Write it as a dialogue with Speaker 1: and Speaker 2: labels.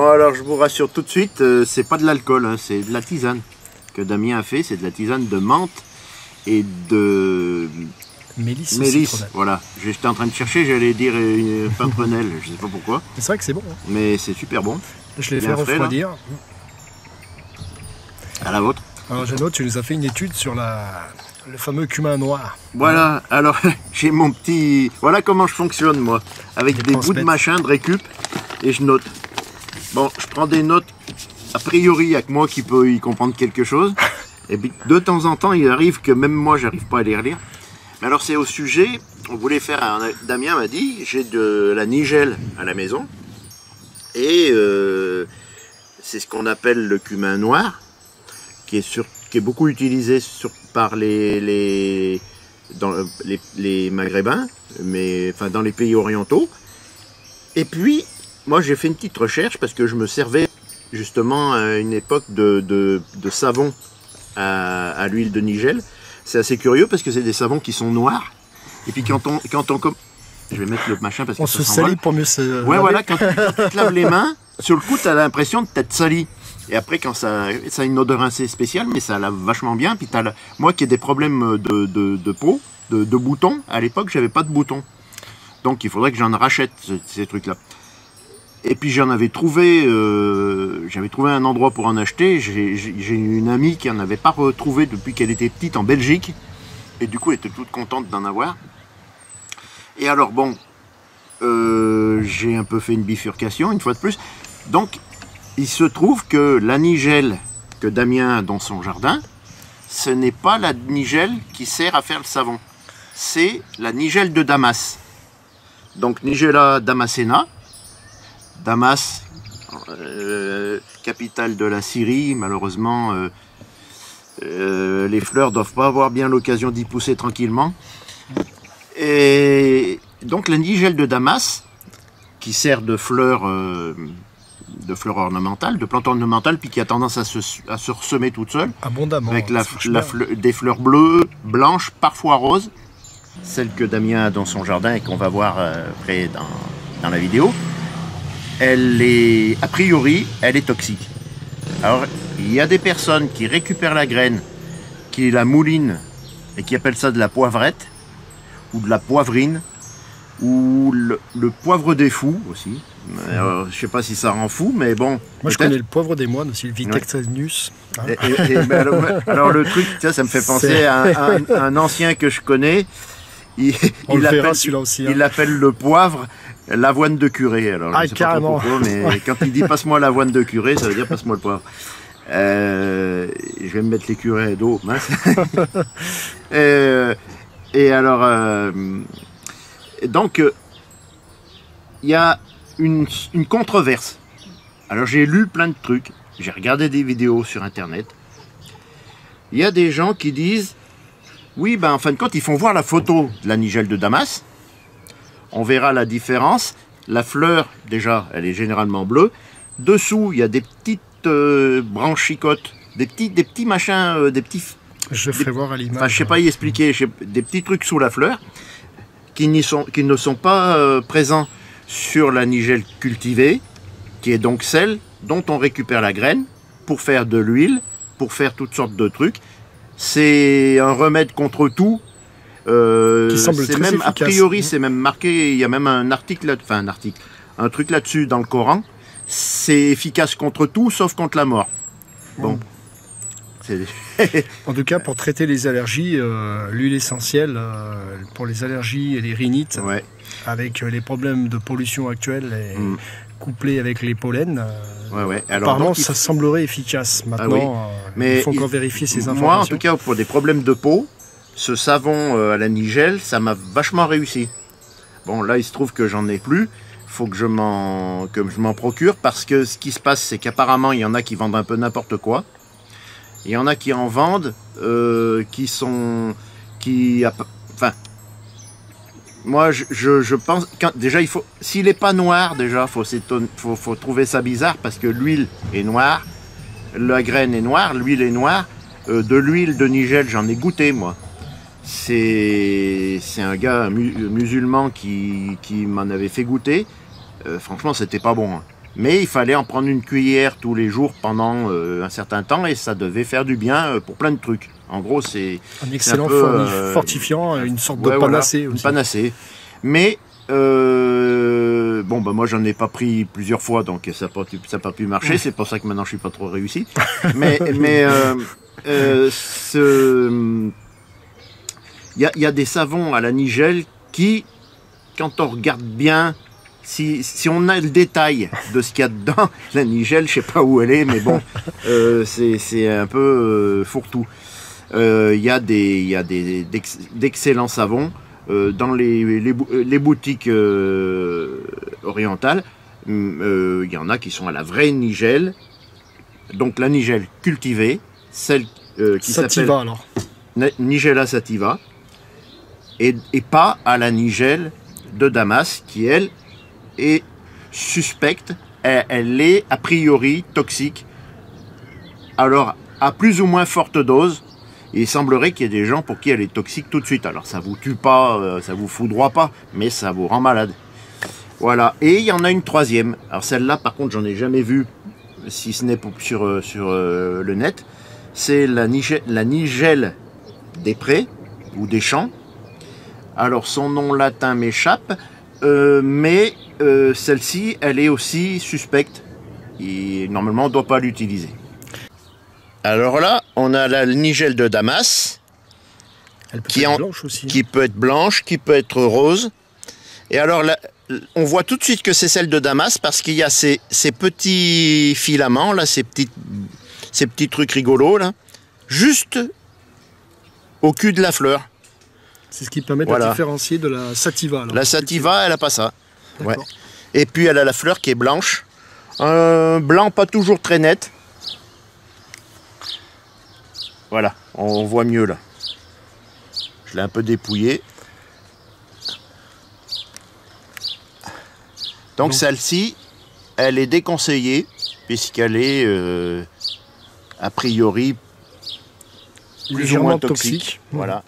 Speaker 1: Bon, alors je vous rassure tout de suite, c'est pas de l'alcool, hein, c'est de la tisane que Damien a fait. C'est de la tisane de menthe et de
Speaker 2: Mélisse,
Speaker 1: voilà. J'étais en train de chercher, j'allais dire pimprenelle, je sais pas pourquoi.
Speaker 2: C'est vrai que c'est bon. Hein.
Speaker 1: Mais c'est super bon.
Speaker 2: Je l'ai fait refroidir.
Speaker 1: À la vôtre.
Speaker 2: Alors Jeannot, tu nous as fait une étude sur le fameux cumin noir.
Speaker 1: Voilà, alors j'ai mon petit... Voilà comment je fonctionne moi. Avec des bouts de machin, de récup, et je note. Bon, je prends des notes, a priori, il n'y a que moi qui peut y comprendre quelque chose. Et puis de temps en temps, il arrive que même moi, j'arrive pas à les relire. Mais alors c'est au sujet, on voulait faire, Damien m'a dit, j'ai de la nigelle à la maison. Et c'est ce qu'on appelle le cumin noir, qui est beaucoup utilisé par les Maghrébins, enfin dans les pays orientaux. Et puis, moi j'ai fait une petite recherche parce que je me servais justement à une époque de savon à l'huile de nigelle. C'est assez curieux parce que c'est des savons qui sont noirs. Et puis quand on je vais mettre le machin parce que
Speaker 2: on se salit pour mieux se...
Speaker 1: Ouais, voilà, quand tu te laves les mains, sur le coup, tu as l'impression de t'être sali. Et après, quand ça a une odeur assez spéciale, mais ça lave vachement bien. Puis moi qui ai des problèmes de peau, de boutons, à l'époque, j'avais pas de boutons. Donc il faudrait que j'en rachète ces trucs-là. Et puis j'avais trouvé un endroit pour en acheter. J'ai une amie qui en avait pas retrouvé depuis qu'elle était petite en Belgique. Et du coup, elle était toute contente d'en avoir. Et alors bon, j'ai un peu fait une bifurcation, une fois de plus. Donc, il se trouve que la nigelle que Damien a dans son jardin, ce n'est pas la nigelle qui sert à faire le savon. C'est la nigelle de Damas. Donc, Nigella damascena. Damas, capitale de la Syrie. Malheureusement, les fleurs ne doivent pas avoir bien l'occasion d'y pousser tranquillement. Et donc la nigelle de Damas, qui sert de fleurs ornementales, de plantes ornementales, puis qui a tendance à se ressemer toute seule.
Speaker 2: Abondamment.
Speaker 1: Avec des fleurs bleues, blanches, parfois roses. Celle que Damien a dans son jardin et qu'on va voir après dans la vidéo. A priori, elle est toxique. Alors, il y a des personnes qui récupèrent la graine, qui la moulinent et qui appellent ça de la poivrette, ou de la poivrine, ou le poivre des fous aussi. Alors, je ne sais pas si ça rend fou, mais bon.
Speaker 2: Moi je connais le poivre des moines aussi, le Vitexanius.
Speaker 1: Ouais. Alors le truc, ça me fait penser à un ancien que je connais.
Speaker 2: On le verra celui-là aussi. Hein.
Speaker 1: Il appelle le poivre l'avoine de curé. Alors, je sais
Speaker 2: carrément.
Speaker 1: Pas pourquoi, mais quand il dit passe-moi l'avoine de curé, ça veut dire passe-moi le poivre. Je vais me mettre les curés d'eau, mince. Et alors, donc, il y a une controverse. Alors, j'ai lu plein de trucs, j'ai regardé des vidéos sur Internet. Il y a des gens qui disent, oui, ben, en fin de compte, ils font voir la photo de la nigelle de Damas. On verra la différence. La fleur, déjà, elle est généralement bleue. Dessous, il y a des petites branchicotes, des petits machins, des petits...
Speaker 2: Je ferai voir à l'image.
Speaker 1: Enfin, je ne sais pas y expliquer, des petits trucs sous la fleur qui ne sont pas présents sur la nigelle cultivée, qui est donc celle dont on récupère la graine pour faire de l'huile, pour faire toutes sortes de trucs. C'est un remède contre tout.
Speaker 2: Qui semble très
Speaker 1: même,
Speaker 2: efficace.
Speaker 1: A priori, c'est même marqué, il y a même un truc là-dessus dans le Coran. C'est efficace contre tout, sauf contre la mort. Bon.
Speaker 2: En tout cas, pour traiter les allergies, l'huile essentielle pour les allergies et les rhinites,
Speaker 1: ouais.
Speaker 2: Avec les problèmes de pollution actuels et couplés avec les pollens,
Speaker 1: ouais. Alors,
Speaker 2: apparemment
Speaker 1: donc,
Speaker 2: ça semblerait efficace. Maintenant,
Speaker 1: mais
Speaker 2: il faut encore vérifier ces informations.
Speaker 1: Moi, en tout cas, pour des problèmes de peau, ce savon à la nigelle, ça m'a vachement réussi. Bon, là, il se trouve que j'en ai plus. Faut que je m'en procure parce que ce qui se passe, c'est qu'apparemment, il y en a qui vendent un peu n'importe quoi. Il y en a qui en vendent, moi, je pense, déjà, s'il n'est pas noir, déjà, faut trouver ça bizarre parce que l'huile est noire, la graine est noire, l'huile est noire. De l'huile de nigelle, j'en ai goûté, moi. C'est un gars musulman qui m'en avait fait goûter. Franchement, c'était pas bon. Hein. Mais il fallait en prendre une cuillère tous les jours pendant un certain temps et ça devait faire du bien pour plein de trucs. En gros, c'est
Speaker 2: un excellent fortifiant, une sorte de panacée aussi.
Speaker 1: Une panacée. Mais bon, bah moi j'en ai pas pris plusieurs fois, donc ça n'a pas pu marcher. C'est pour ça que maintenant je suis pas trop réussi. Mais il y a des savons à la nigelle qui, quand on regarde bien, si on a le détail de ce qu'il y a dedans, la nigelle, je sais pas où elle est, mais bon, c'est un peu fourre-tout. Il y a d'excellents savons dans les boutiques orientales. Il y en a qui sont à la vraie nigelle, donc la nigelle cultivée, celle qui s'appelle
Speaker 2: alors.
Speaker 1: Nigella sativa, et pas à la nigelle de Damas, qui elle est suspecte, elle est a priori toxique. Alors, à plus ou moins forte dose, il semblerait qu'il y ait des gens pour qui elle est toxique tout de suite. Alors, ça vous tue pas, ça vous foudroie pas, mais ça vous rend malade. Voilà. Et il y en a une troisième. Alors, celle-là, par contre, j'en ai jamais vu, si ce n'est sur le net. C'est la nigelle des prés ou des champs. Alors, son nom latin m'échappe, mais celle-ci, elle est aussi suspecte. Et normalement, on ne doit pas l'utiliser. Alors là, on a la nigelle de Damas, qui peut être blanche, qui peut être rose. Et alors là, on voit tout de suite que c'est celle de Damas parce qu'il y a ces petits filaments, là, ces petits trucs rigolos, là, juste au cul de la fleur.
Speaker 2: C'est ce qui permet de différencier de la sativa. Alors.
Speaker 1: La sativa, elle n'a pas ça. Ouais. Et puis elle a la fleur qui est blanche. Blanc pas toujours très net. Voilà, on voit mieux là. Je l'ai un peu dépouillé. Donc celle-ci, elle est déconseillée puisqu'elle est a priori plus ou moins toxique. Voilà.